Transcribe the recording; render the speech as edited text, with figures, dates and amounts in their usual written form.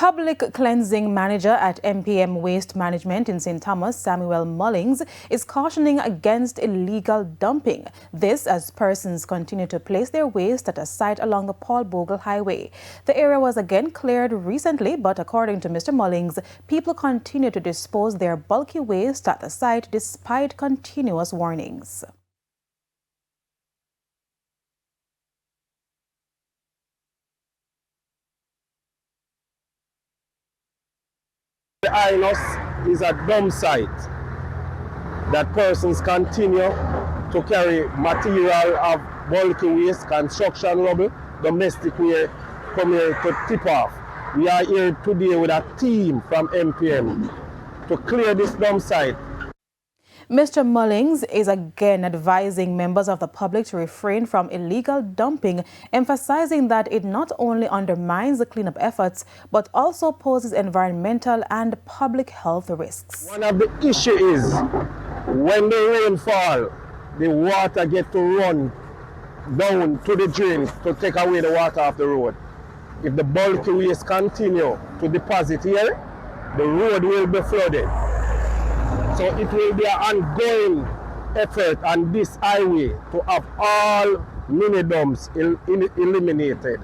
Public Cleansing Manager at MPM Waste Management in St. Thomas, Samuel Mullings, is cautioning against illegal dumping. This as persons continue to place their waste at a site along the Paul Bogle Highway. The area was again cleared recently, but according to Mr. Mullings, people continue to dispose their bulky waste at the site despite continuous warnings. The INOS is a dump site that persons continue to carry material of bulky waste, construction rubble, domestic waste come here to tip off. We are here today with a team from MPM to clear this dump site. Mr. Mullings is again advising members of the public to refrain from illegal dumping, emphasizing that it not only undermines the cleanup efforts, but also poses environmental and public health risks. One of the issues is when the rain falls, the water gets to run down to the drain to take away the water off the road. If the bulky waste continue to deposit here, the road will be flooded. So it will be an ongoing effort on this highway to have all mini dumps eliminated.